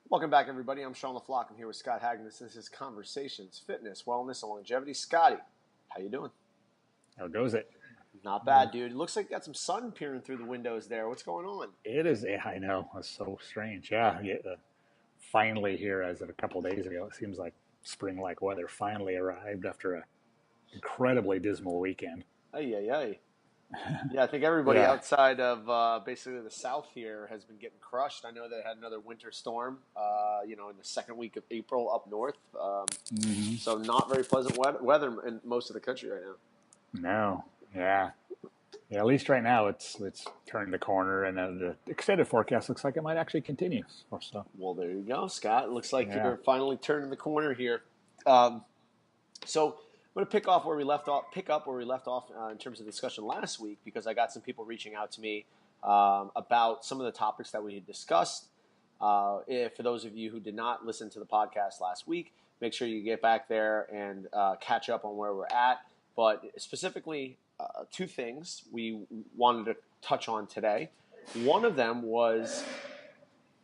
Welcome back, everybody. I'm Sean LaFlock. I'm here with Scott Hagness. This is Conversations, Fitness, Wellness, and Longevity. Scotty, how you doing? How goes it? Not bad, dude. It looks like you got some sun peering through the windows there. What's going on? It is. Yeah, I know. It's so strange. Yeah, finally here as of a couple of days ago, it seems like spring-like weather finally arrived after a incredibly dismal weekend. Ay, ay, ay. Yeah, I think everybody Yeah. outside of basically the south here has been getting crushed. I know they had another winter storm, in the second week of April up north. So not very pleasant weather in most of the country right now. No. Yeah. Yeah. At least right now, it's turned the corner, and the extended forecast looks like it might actually continue. So. Well, there you go, Scott. It looks like Yeah. you're finally turning the corner here. So I'm going to pick up where we left off in terms of discussion last week, because I got some people reaching out to me about some of the topics that we had discussed. For those of you who did not listen to the podcast last week, make sure you get back there and catch up on where we're at. But specifically, two things we wanted to touch on today. One of them was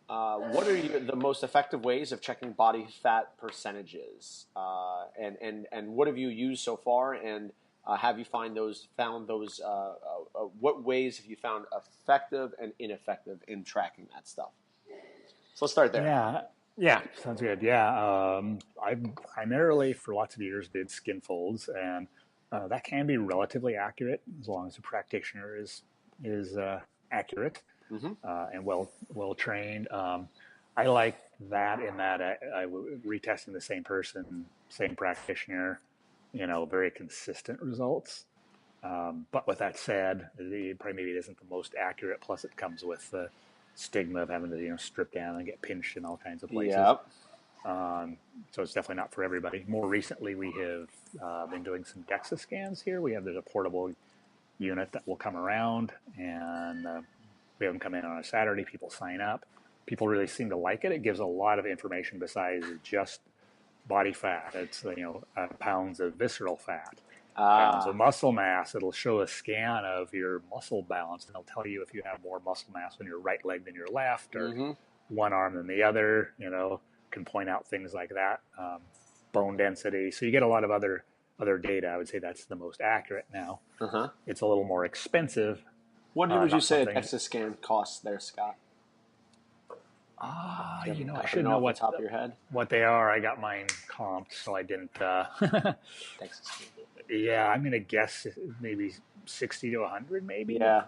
what are the most effective ways of checking body fat percentages, and what have you used so far, and have you found those? What ways have you found effective and ineffective in tracking that stuff? So let's start there. Yeah, sounds good. Yeah, I primarily for lots of years did skin folds, and that can be relatively accurate as long as the practitioner is accurate. And well trained. I like that in that I retesting the same person, same practitioner, very consistent results. But with that said, it probably maybe isn't the most accurate. Plus, it comes with the stigma of having to strip down and get pinched in all kinds of places. Yep. So it's definitely not for everybody. More recently, we have been doing some DEXA scans here. There's a portable unit that will come around, and we have them come in on a Saturday. People sign up. People really seem to like it. It gives a lot of information besides just body fat. It's pounds of visceral fat, pounds of muscle mass. It'll show a scan of your muscle balance, and it'll tell you if you have more muscle mass on your right leg than your left, or one arm than the other. Can point out things like that. Bone density. So you get a lot of other data. I would say that's the most accurate now. It's a little more expensive. What would you say a DEXA scan costs there, Scott? I should know off the top of your head. What they are. I got mine comped, so I didn't. DEXA scan. Yeah, I'm gonna guess maybe 60 to 100, maybe. Yeah,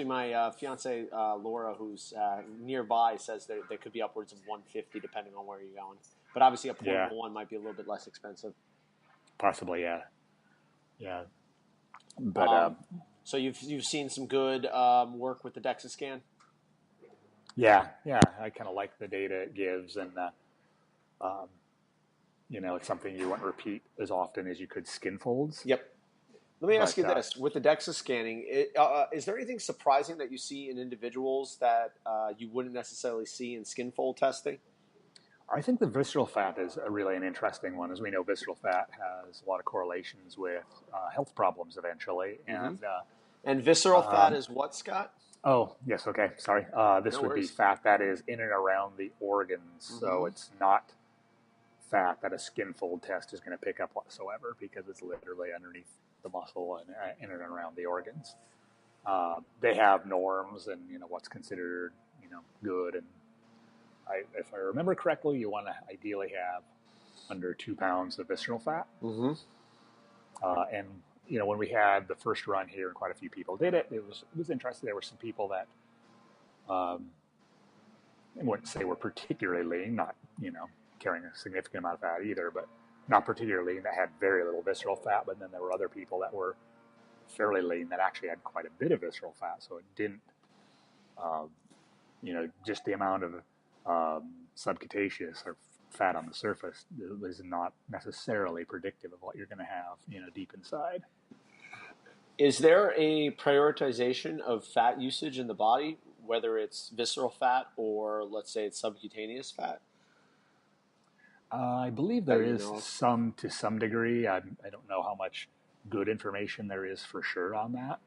my fiance Laura, who's nearby, says that they could be upwards of 150 depending on where you're going. But obviously, a portable one might be a little bit less expensive. Possibly, yeah. But so you've seen some good work with the DEXA scan. Yeah, I kind of like the data it gives, and it's something you wouldn't repeat as often as you could skin folds. Yep. Let me ask you this: with the DEXA scanning, is there anything surprising that you see in individuals that you wouldn't necessarily see in skin fold testing? I think the visceral fat is really an interesting one. As we know, visceral fat has a lot of correlations with health problems eventually. And visceral fat is what, Scott? Oh, yes. Okay. Sorry. This would be fat that is in and around the organs. So it's not fat that a skin fold test is going to pick up whatsoever, because it's literally underneath the muscle and in and around the organs. They have norms and, what's considered, good. And if I remember correctly, you want to ideally have under 2 pounds of visceral fat. And when we had the first run here, and quite a few people did it, it was interesting. There were some people that I wouldn't say were particularly lean, not carrying a significant amount of fat either, but not particularly lean, that had very little visceral fat. But then there were other people that were fairly lean that actually had quite a bit of visceral fat. So it didn't, just the amount of subcutaneous or fat on the surface is not necessarily predictive of what you're going to have, deep inside. Is there a prioritization of fat usage in the body, whether it's visceral fat or let's say it's subcutaneous fat? I believe there is some to some degree. I don't know how much good information there is for sure on that.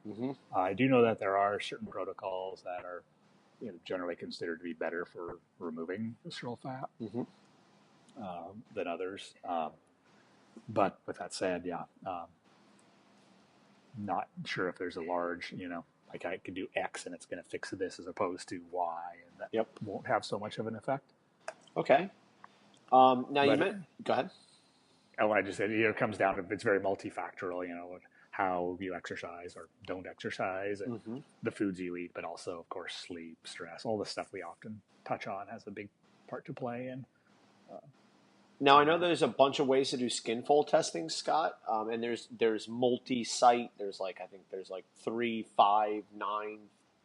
I do know that there are certain protocols that are generally considered to be better for removing visceral fat than others. But with that said, not sure if there's a large, like I could do X and it's going to fix this as opposed to Y, and that won't have so much of an effect. Okay. Now you meant, go ahead. Oh, I just said it comes down to, it's very multifactorial, how you exercise or don't exercise, and the foods you eat, but also, of course, sleep, stress, all the stuff we often touch on has a big part to play in. Now, I know there's a bunch of ways to do skin fold testing, Scott, and there's multi-site. There's I think there's 3, 5, 9,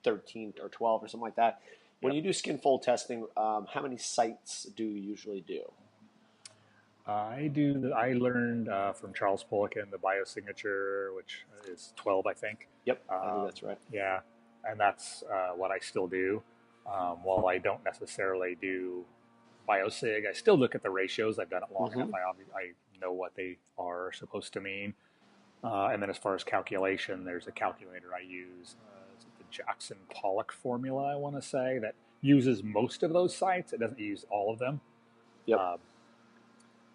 13, or 12 or something like that. When you do skin fold testing, how many sites do you usually do? I learned from Charles Poliquin the biosignature, which is 12, I think. Yep, I think that's right. Yeah, and that's what I still do. While I don't necessarily do biosig, I still look at the ratios. I've done it long enough. I know what they are supposed to mean. And then as far as calculation, there's a calculator I use. It's the Jackson-Pollock formula, I want to say, that uses most of those sites. It doesn't use all of them. Yep.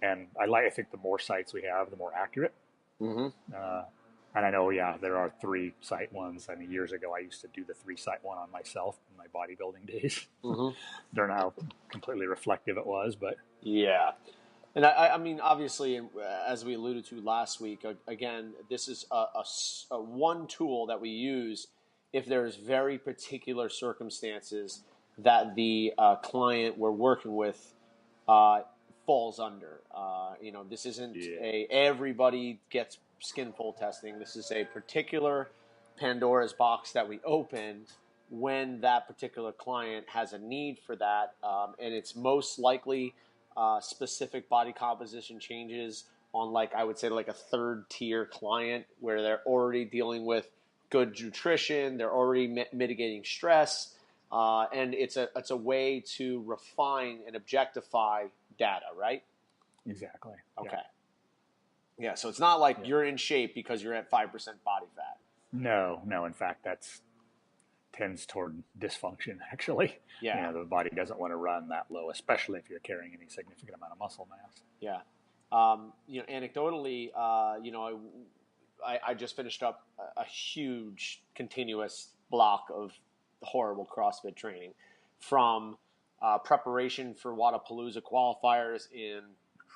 And I think the more sites we have, the more accurate. And I know, there are 3 site ones. I mean, years ago, I used to do the 3 site one on myself in my bodybuilding days. Don't know how completely reflective it was, but yeah. And I mean, obviously, as we alluded to last week, again, this is a one tool that we use if there's very particular circumstances that the client we're working with falls under. This isn't everybody gets skin fold testing. This is a particular Pandora's box that we open when that particular client has a need for that, and it's most likely specific body composition changes on I would say a 3rd tier client where they're already dealing with good nutrition, they're already mitigating stress, and it's a way to refine and objectify data, right? Exactly. Okay. Yeah, so it's not you're in shape because you're at 5% body fat. No. In fact, that's tends toward dysfunction, actually. Yeah. The body doesn't want to run that low, especially if you're carrying any significant amount of muscle mass. Yeah. Anecdotally, I just finished up a huge continuous block of horrible CrossFit training from preparation for Wodapalooza qualifiers in,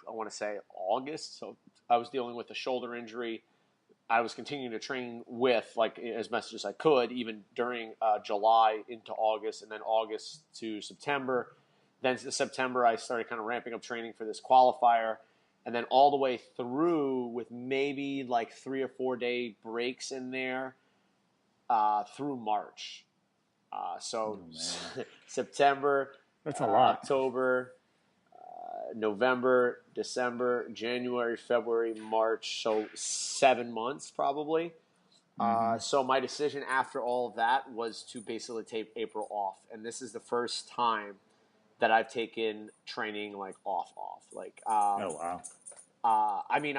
I want to say, August. So I was dealing with a shoulder injury. I was continuing to train with as much as I could, even during July into August, and then August to September. Then to September, I started kind of ramping up training for this qualifier, and then all the way through with maybe 3 or 4 day breaks in there through March. September, that's a lot. October, November, December, January, February, March, so 7 months probably. So my decision after all of that was to basically take April off, and this is the first time that I've taken training off. Oh wow. I mean,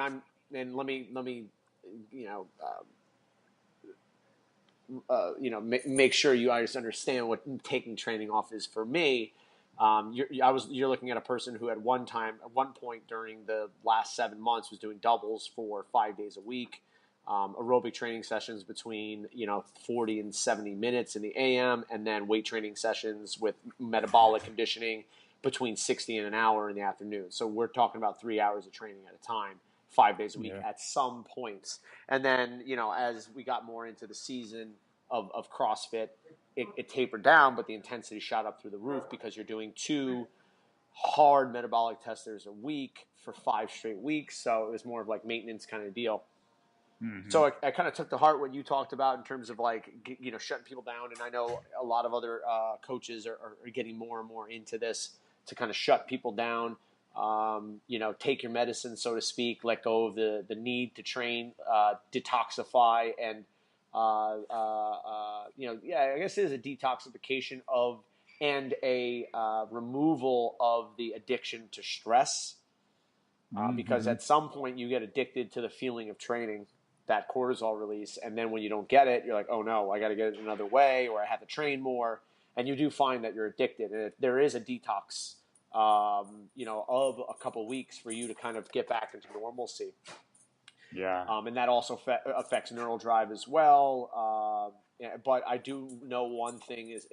let me make sure you guys understand what taking training off is for me. You're looking at a person who at one point during the last 7 months was doing doubles for 5 days a week, aerobic training sessions between 40 and 70 minutes in the AM, and then weight training sessions with metabolic conditioning between 60 and an hour in the afternoon. So we're talking about 3 hours of training at a time, 5 days a week at some points. And then as we got more into the season of CrossFit, it tapered down, but the intensity shot up through the roof because you're doing 2 hard metabolic testers a week for 5 straight weeks. So it was more of maintenance kind of deal. So I kind of took to heart what you talked about in terms of shutting people down. And I know a lot of other coaches are getting more and more into this to kind of shut people down, take your medicine, so to speak, let go of the need to train, detoxify, and I guess it is a detoxification of and a removal of the addiction to stress, because at some point you get addicted to the feeling of training, that cortisol release, and then when you don't get it, you're like, oh no, I got to get it another way, or I have to train more, and you do find that you're addicted. And there is a detox, of a couple weeks for you to kind of get back into normalcy. Yeah. And that also affects neural drive as well. But I do know one thing is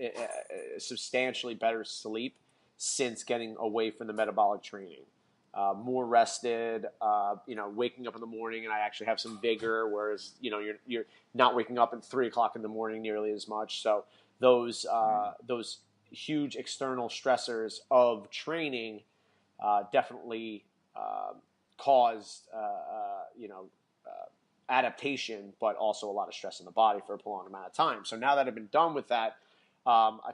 substantially better sleep since getting away from the metabolic training. More rested, waking up in the morning, and I actually have some vigor. Whereas, you're not waking up at 3 o'clock in the morning nearly as much. So those huge external stressors of training definitely caused adaptation, but also a lot of stress in the body for a prolonged amount of time. So now that I've been done with that,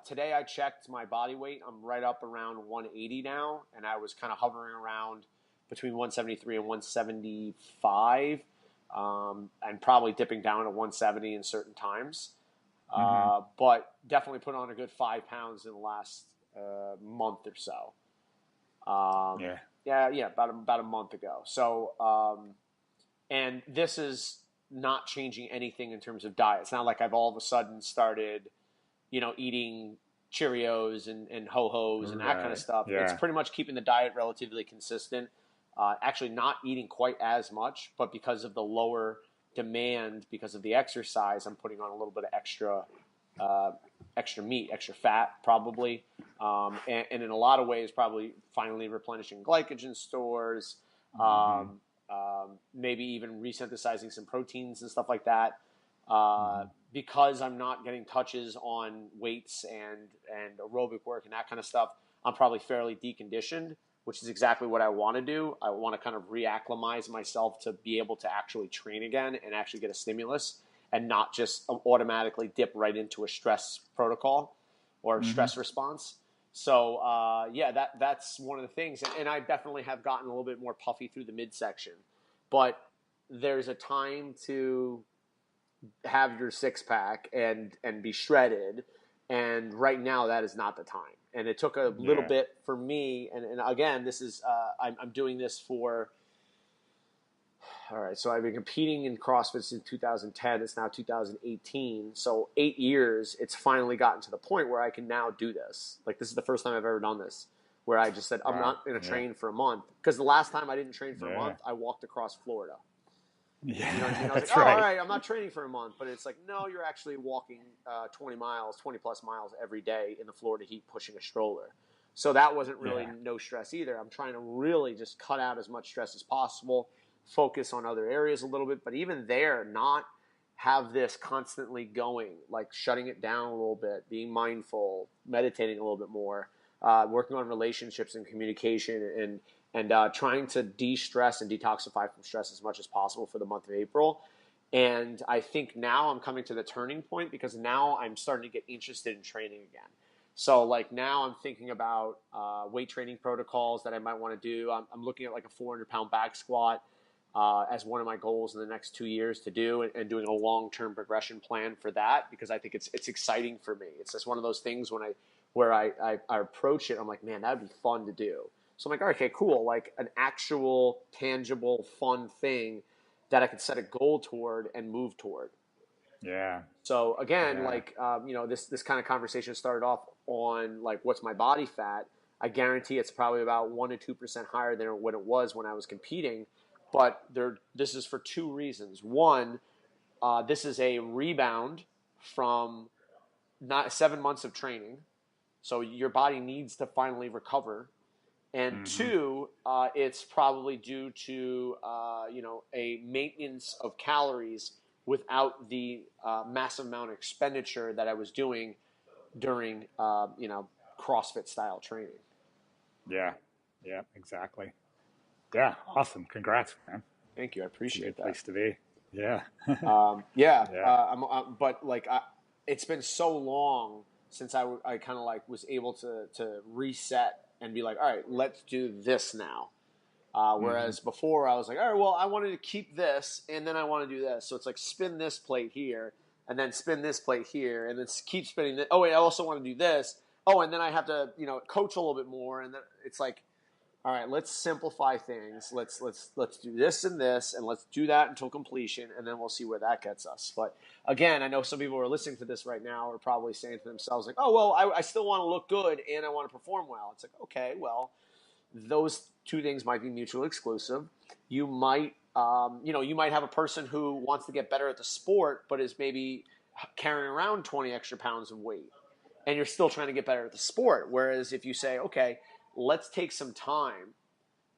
today I checked my body weight. I'm right up around 180 now, and I was kind of hovering around between 173 and 175, and probably dipping down to 170 in certain times. But definitely put on a good 5 pounds in the last month or so. About a month ago. So, and this is not changing anything in terms of diet. It's not like I've all of a sudden started, eating Cheerios and Ho-Hos and that kind of stuff. Yeah. It's pretty much keeping the diet relatively consistent. Actually not eating quite as much, but because of the lower demand, because of the exercise, I'm putting on a little bit of extra meat, extra fat, probably. And in a lot of ways, probably finally replenishing glycogen stores, maybe even resynthesizing some proteins and stuff like that. Because I'm not getting touches on weights and aerobic work and that kind of stuff, I'm probably fairly deconditioned, which is exactly what I want to do. I want to kind of reacclimatize myself to be able to actually train again and actually get a stimulus and not just automatically dip right into a stress protocol or stress response. So, that's one of the things. And I definitely have gotten a little bit more puffy through the midsection. But there's a time to have your six-pack and be shredded. And right now, that is not the time. And it took a little bit for me. And again, this is I'm doing this for – all right, so I've been competing in CrossFit since 2010. It's now 2018. So 8 years, it's finally gotten to the point where I can now do this. Like, this is the first time I've ever done this, where I just said, I'm not going to train for a month. Because the last time I didn't train for a month, I walked across Florida. Yeah, you know what I mean? I was that's like, right. All right, I'm not training for a month. But it's like, no, you're actually walking 20-plus miles every day in the Florida heat pushing a stroller. So that wasn't really no stress either. I'm trying to really just cut out as much stress as possible, focus on other areas a little bit, but even there, not have this constantly going, like shutting it down a little bit, being mindful, meditating a little bit more, working on relationships and communication, and trying to de-stress and detoxify from stress as much as possible for the month of April. And I think now I'm coming to the turning point because now I'm starting to get interested in training again. So like now I'm thinking about weight training protocols that I might want to do. I'm looking at like a 400-pound back squat as one of my goals in the next 2 years to do, and doing a long-term progression plan for that because I think it's exciting for me. It's just one of those things where I approach it, I'm like, man, that would be fun to do. So I'm like, okay, cool, like an actual, tangible, fun thing that I could set a goal toward and move toward. Yeah. So again, this kind of conversation started off on like, what's my body fat? I guarantee it's probably about 1% to 2% higher than what it was when I was competing. But this is for two reasons. One, this is a rebound from 7 months of training. So your body needs to finally recover. And two, it's probably due to, a maintenance of calories without the massive amount of expenditure that I was doing during, CrossFit style training. Yeah, exactly. Yeah, awesome. Congrats, man. Thank you. I appreciate that. Place to be. Yeah. But like, it's been so long since I kind of like was able to reset and be like, all right, let's do this now. Whereas before I was like, all right, well, I wanted to keep this and then I want to do this. So it's like spin this plate here and then spin this plate here and then keep spinning this. Oh, wait, I also want to do this. Oh, and then I have to, coach a little bit more. And then it's like, all right, let's simplify things. Let's do this and this, and let's do that until completion, and then we'll see where that gets us. But again, I know some people who are listening to this right now are probably saying to themselves like, "Oh, well, I still want to look good and I want to perform well." It's like, okay, well, those two things might be mutually exclusive. You might, you might have a person who wants to get better at the sport, but is maybe carrying around 20 extra pounds of weight, and you're still trying to get better at the sport. Whereas if you say, okay, let's take some time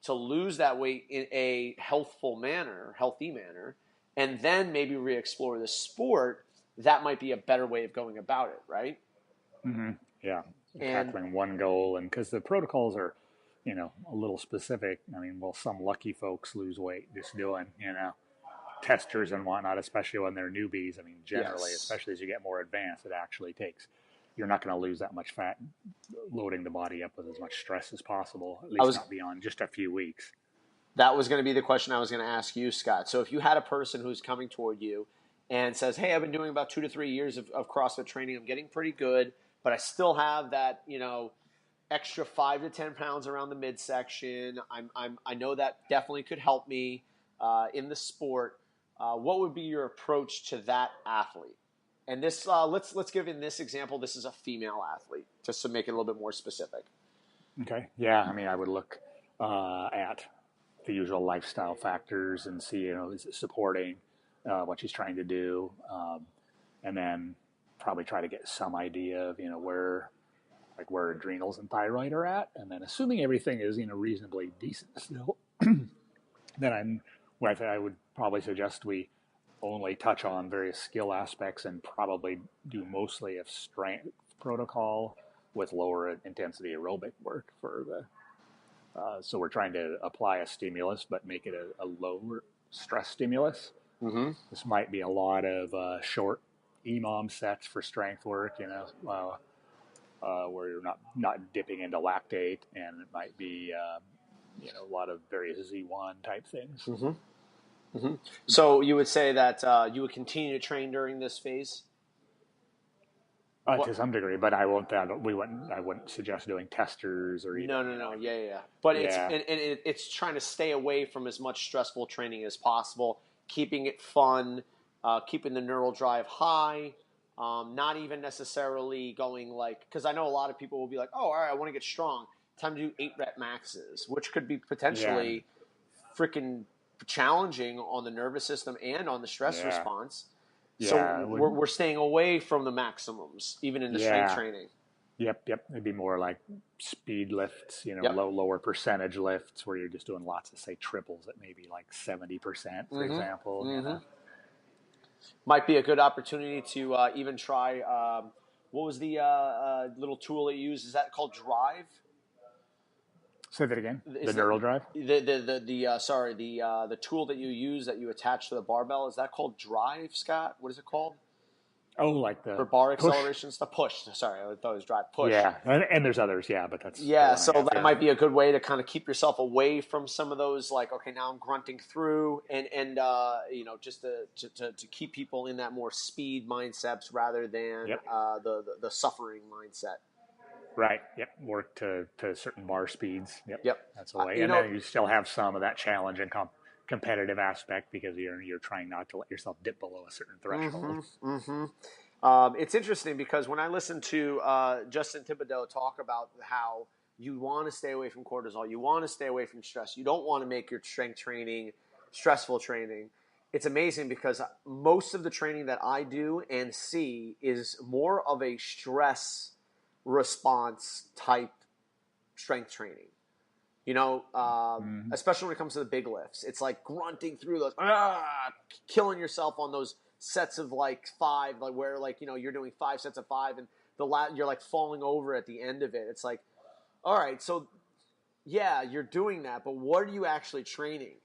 to lose that weight in a healthy manner, and then maybe re-explore the sport, that might be a better way of going about it, right? Mm-hmm. Yeah, And tackling one goal, and because the protocols are, a little specific. I mean, well, some lucky folks lose weight just doing, testers and whatnot, especially when they're newbies. I mean, generally, yes, especially as you get more advanced, it actually takes. You're not going to lose that much fat loading the body up with as much stress as possible, at least not beyond just a few weeks. That was going to be the question I was going to ask you, Scott. So if you had a person who's coming toward you and says, hey, I've been doing about 2 to 3 years of CrossFit training. I'm getting pretty good, but I still have that, extra 5 to 10 pounds around the midsection. I know that definitely could help me in the sport. What would be your approach to that athlete? And this, let's give in this example. This is a female athlete, just to make it a little bit more specific. Okay. Yeah. I mean, I would look at the usual lifestyle factors and see, is it supporting what she's trying to do, and then probably try to get some idea of, where adrenals and thyroid are at, and then assuming everything is, reasonably decent still, then I would probably suggest we only touch on various skill aspects and probably do mostly of strength protocol with lower intensity aerobic work for the. So we're trying to apply a stimulus, but make it a lower stress stimulus. Mm-hmm. This might be a lot of short EMOM sets for strength work, where you're not dipping into lactate, and it might be a lot of various Z1 type things. Mm-hmm. Mm-hmm. So you would say that you would continue to train during this phase? To some degree, but I wouldn't suggest doing testers or even. No. Yeah. But it's trying to stay away from as much stressful training as possible, keeping it fun, keeping the neural drive high, not even necessarily going because I know a lot of people will be like, oh, all right, I want to get strong. Time to do 8 rep maxes, which could be potentially freaking challenging on the nervous system and on the stress response. So we're staying away from the maximums, even in the strength training. Yep. It'd be more like speed lifts, lower percentage lifts where you're just doing lots of, say, triples at maybe like 70%, for example. Mm-hmm. Might be a good opportunity to even try. What was the little tool that you use? Is that called Drive? Say that again. The neural drive. The tool that you use that you attach to the barbell, is that called Drive, Scott? What is it called? Oh, like the for bar acceleration stuff. Push. Sorry, I thought it was Drive. Push. Yeah, and there's others. Yeah, but that's So that might be a good way to kind of keep yourself away from some of those. Like, okay, now I'm grunting through, and just to keep people in that more speed mindsets rather than the suffering mindset. Right. Yep. Work to certain bar speeds. Yep. That's the way. And then you still have some of that challenge and competitive aspect because you're trying not to let yourself dip below a certain threshold. It's interesting because when I listen to Justin Thibodeau talk about how you want to stay away from cortisol, you want to stay away from stress, you don't want to make your strength training stressful training. It's amazing because most of the training that I do and see is more of a stress response type strength training. Especially when it comes to the big lifts. It's like grunting through those, killing yourself on those sets of like 5, like where you're doing 5 sets of 5 and you're like falling over at the end of it. It's like, all right, so yeah, you're doing that, but what are you actually training?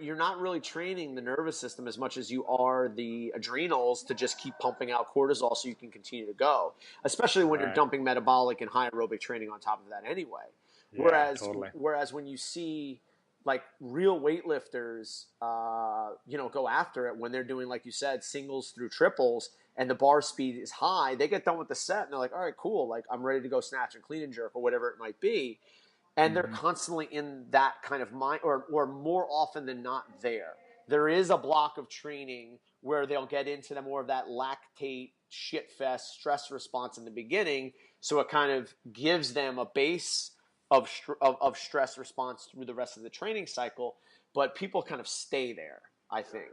You're not really training the nervous system as much as you are the adrenals to just keep pumping out cortisol so you can continue to go, especially when you're dumping metabolic and high aerobic training on top of that anyway. Yeah, Whereas when you see like real weightlifters, go after it when they're doing, like you said, singles through triples and the bar speed is high, they get done with the set and they're like, all right, cool. Like I'm ready to go snatch and clean and jerk or whatever it might be. and they're constantly in that kind of mind, or more often than not there. There is a block of training where they'll get into the more of that lactate, shitfest stress response in the beginning, so it kind of gives them a base of stress response through the rest of the training cycle, but people kind of stay there, I think.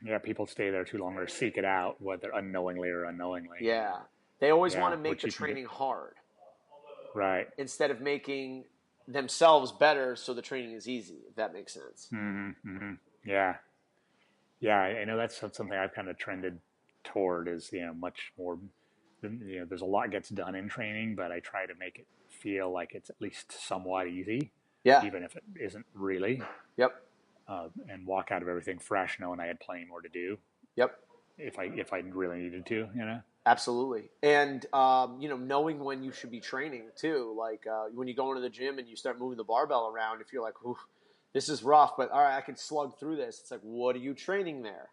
Yeah, people stay there too long or seek it out, whether unknowingly or unknowingly. Yeah. They always want to make the training hard. Right. Instead of making themselves better so the training is easy, if that makes sense. Yeah. Yeah, I know that's something I've kind of trended toward is, much more, there's a lot gets done in training, but I try to make it feel like it's at least somewhat easy. Yeah. Even if it isn't really. Yep. And walk out of everything fresh knowing I had plenty more to do. Yep. If I really needed to, Absolutely. And, knowing when you should be training too, like when you go into the gym and you start moving the barbell around, if you're like, ooh, this is rough, but all right, I can slug through this. It's like, what are you training there?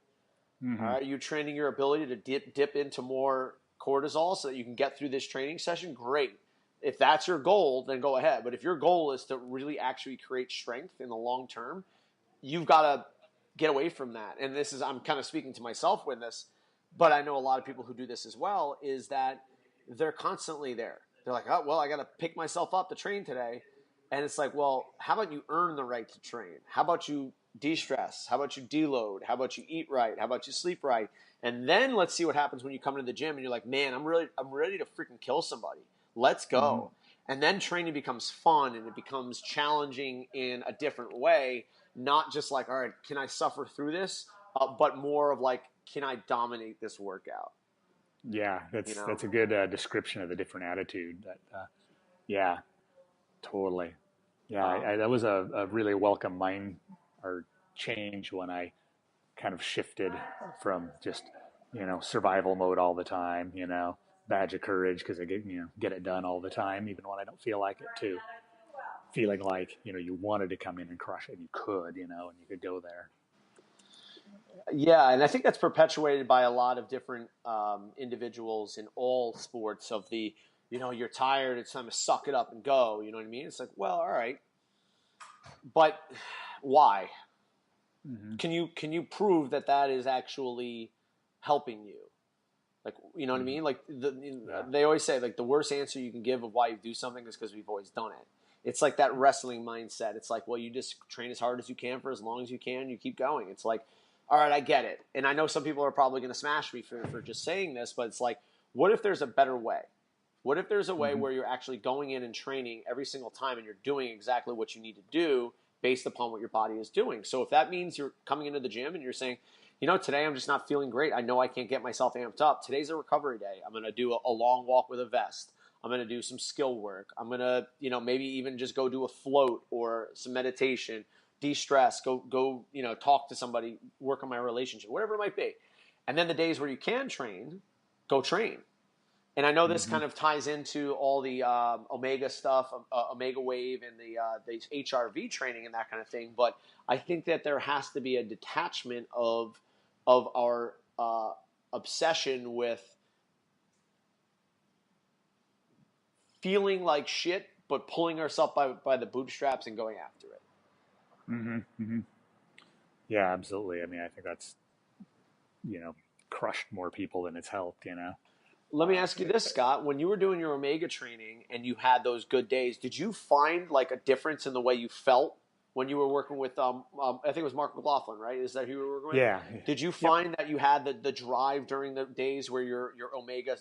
All right, are you training your ability to dip into more cortisol so that you can get through this training session? Great. If that's your goal, then go ahead. But if your goal is to really actually create strength in the long term, you've got to get away from that. And I'm kind of speaking to myself with this, but I know a lot of people who do this as well, is that they're constantly there. They're like, oh, well, I got to pick myself up to train today. And it's like, well, how about you earn the right to train? How about you de-stress? How about you deload? How about you eat right? How about you sleep right? And then let's see what happens when you come into the gym and you're like, man, I'm ready to freaking kill somebody. Let's go. And then training becomes fun and it becomes challenging in a different way. Not just like, all right, can I suffer through this? But more of like, can I dominate this workout? Yeah, that's a good description of the different attitude. Yeah, totally. Yeah, that was a really welcome mind or change when I kind of shifted from just survival mode all the time. Badge of courage because I get it done all the time, even when I don't feel like it. To feeling like you wanted to come in and crush it, and you could, and you could go there. Yeah, and I think that's perpetuated by a lot of different individuals in all sports. Of the, you're tired, it's time to suck it up and go. You know what I mean? It's like, well, all right, but why? Can you prove that is actually helping you? Like, you know what I mean? Like they always say, like, the worst answer you can give of why you do something is because we've always done it. It's like that wrestling mindset. It's like, well, you just train as hard as you can for as long as you can. You keep going. It's like, all right, I get it. And I know some people are probably going to smash me for just saying this, but it's like, what if there's a better way? What if there's a way where you're actually going in and training every single time and you're doing exactly what you need to do based upon what your body is doing? So if that means you're coming into the gym and you're saying, today I'm just not feeling great. I know I can't get myself amped up. Today's a recovery day. I'm going to do a long walk with a vest. I'm going to do some skill work. I'm going to, maybe even just go do a float or some meditation, de-stress, go, talk to somebody, work on my relationship, whatever it might be. And then the days where you can train, go train. And I know this kind of ties into all the Omega stuff, Omega Wave, and the HRV training and that kind of thing. But I think that there has to be a detachment of our obsession with feeling like shit, but pulling ourselves by the bootstraps and going after it. Yeah, absolutely. I mean, I think that's, crushed more people than it's helped, Let me ask you this, Scott. When you were doing your Omega training and you had those good days, did you find like a difference in the way you felt when you were working with, I think it was Mark McLaughlin, right? Is that who you were working with? Yeah. Did you find that you had the drive during the days where your Omega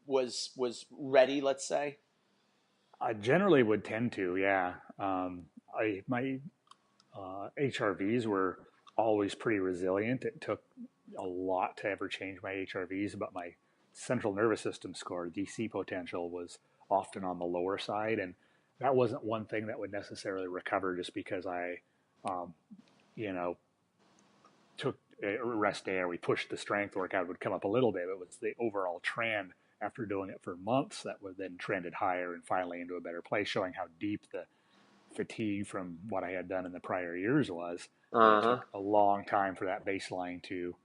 was ready, let's say? I generally would tend to, yeah. My HRVs were always pretty resilient. It took a lot to ever change my HRVs, but my central nervous system score, DC potential, was often on the lower side, and that wasn't one thing that would necessarily recover just because I, took a rest day or we pushed the strength workout. It would come up a little bit. It was the overall trend after doing it for months that would then trended higher and finally into a better place, showing how deep the fatigue from what I had done in the prior years was. It took a long time for that baseline to,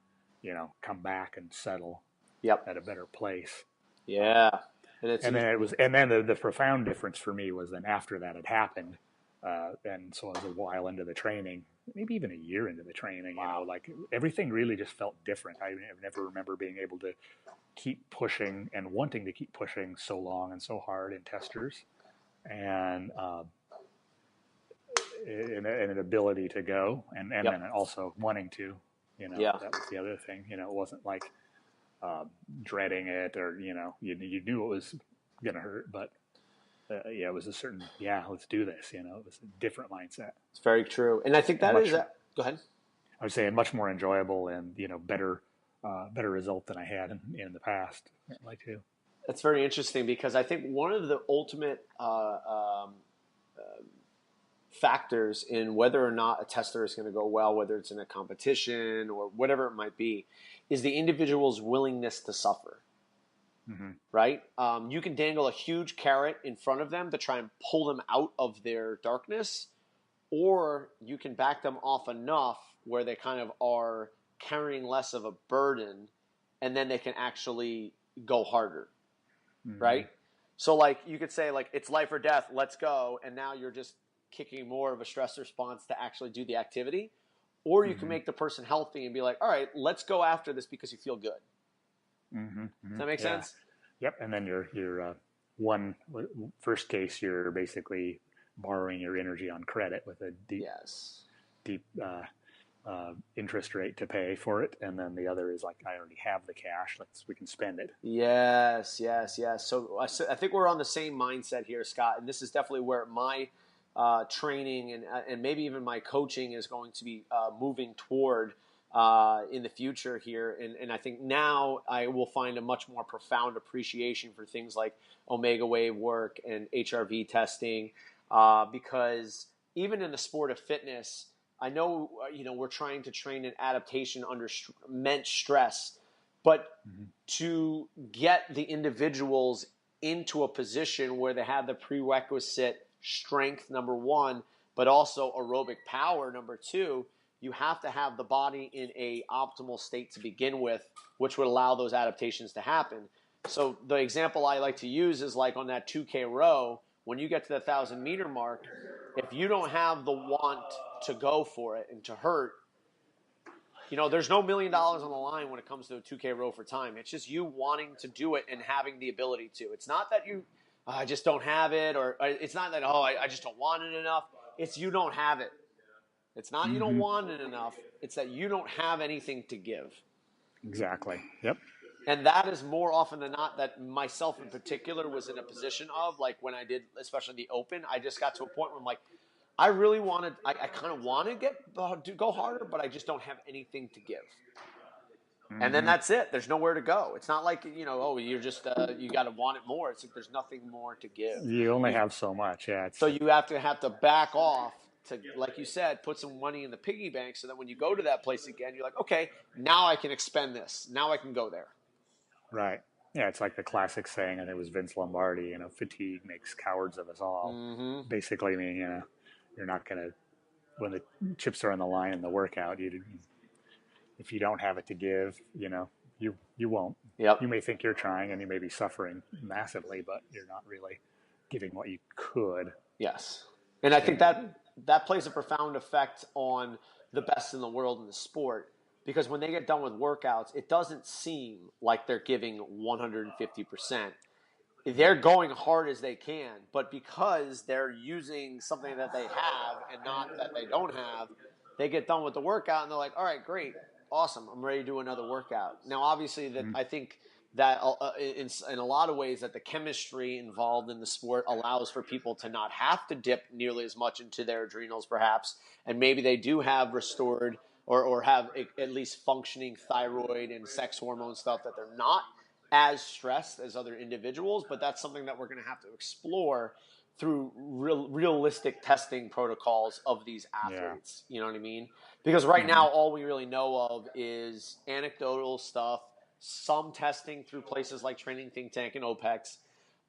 come back and settle at a better place. Yeah. And then the profound difference for me was then after that had happened, And so I was a while into the training, maybe even a year into the training, Wow. like everything really just felt different. I never remember being able to keep pushing and wanting to keep pushing so long and so hard in testers, and an ability to go, and then also wanting to, that was the other thing. It wasn't like dreading it, or you knew it was gonna hurt, but it was a certain let's do this. It was a different mindset. It's very true, and I think that is. Go ahead. I would say much more enjoyable and better result than I had in the past. Certainly too. That's very interesting, because I think one of the ultimate factors in whether or not a tester is going to go well, whether it's in a competition or whatever it might be, is the individual's willingness to suffer. Mm-hmm. Right? You can dangle a huge carrot in front of them to try and pull them out of their darkness, or you can back them off enough where they kind of are carrying less of a burden, and then they can actually go harder. Mm-hmm. Right? So like you could say like it's life or death, let's go, and now you're just kicking more of a stress response to actually do the activity. Or you can make the person healthy and be like, all right, let's go after this because you feel good. Mm-hmm. Does that make sense? Yep. And then you're first case, you're basically borrowing your energy on credit with a deep interest rate to pay for it, and then the other is like, I already have the cash, we can spend it. Yes. So I think we're on the same mindset here, Scott, and this is definitely where my training and maybe even my coaching is going to be moving toward in the future here. And I think now I will find a much more profound appreciation for things like omega wave work and HRV testing, because even in the sport of fitness, I know, we're trying to train an adaptation under immense stress, but to get the individuals into a position where they have the prerequisite strength, number one, but also aerobic power, number two, you have to have the body in a optimal state to begin with, which would allow those adaptations to happen. So the example I like to use is like on that 2K row, when you get to the 1,000-meter mark, if you don't have the want to go for it and to hurt, there's no $1 million on the line when it comes to a 2K row for time. It's just you wanting to do it and having the ability to. It's not that I just don't have it, or it's not that, I just don't want it enough. It's you don't have it. It's not you don't want it enough. It's that you don't have anything to give. Exactly. Yep. And that is more often than not that myself in particular was in a position of, like when I did, especially the Open, I just got to a point where I'm like, I really wanted, I kind of want to go harder, but I just don't have anything to give. And then that's it. There's nowhere to go. It's not like, you're just, you got to want it more. It's like there's nothing more to give. You only have so much, yeah. So you have to back off to, like you said, put some money in the piggy bank so that when you go to that place again, you're like, okay, now I can expend this. Now I can go there. Right. Yeah, it's like the classic saying, and it was Vince Lombardi, fatigue makes cowards of us all. Mm-hmm. Basically, you're not going to, when the chips are on the line in the workout, if you don't have it to give, you won't. Yep. You may think you're trying and you may be suffering massively, but you're not really giving what you could. Yes. And I think that plays a profound effect on the best in the world in the sport, because when they get done with workouts, it doesn't seem like they're giving 150%. They're going hard as they can, but because they're using something that they have and not that they don't have, they get done with the workout and they're like, all right, great, awesome, I'm ready to do another workout. Now, obviously, I think that in a lot of ways that the chemistry involved in the sport allows for people to not have to dip nearly as much into their adrenals, perhaps, and maybe they do have restored or have at least functioning thyroid and sex hormone stuff, that they're not as stressed as other individuals, but that's something that we're going to have to explore through realistic testing protocols of these athletes. Yeah. You know what I mean? Because right now, all we really know of is anecdotal stuff, some testing through places like Training Think Tank and OPEX.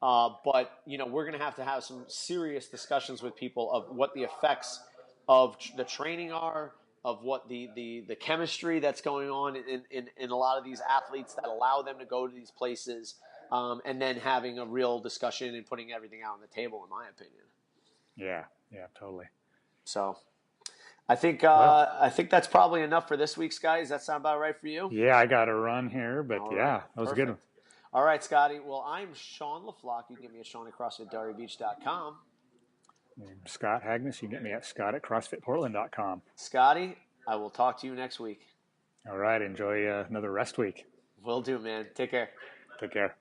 But, we're going to have some serious discussions with people of what the effects of the training are, of what the chemistry that's going on in a lot of these athletes that allow them to go to these places, and then having a real discussion and putting everything out on the table, in my opinion. Yeah, Yeah, totally. So I think that's probably enough for this week's guys. Does that sound about right for you? Yeah, I got to run here, but All right, yeah, that was perfect. a good one. All right, Scotty. Well, I'm Sean LaFlock. You can get me at Sean at CrossFitDarbyBeach.com. And Scott Hagness, you can get me at Scott at CrossFitPortland.com. Scotty, I will talk to you next week. All right, enjoy another rest week. Will do, man. Take care. Take care.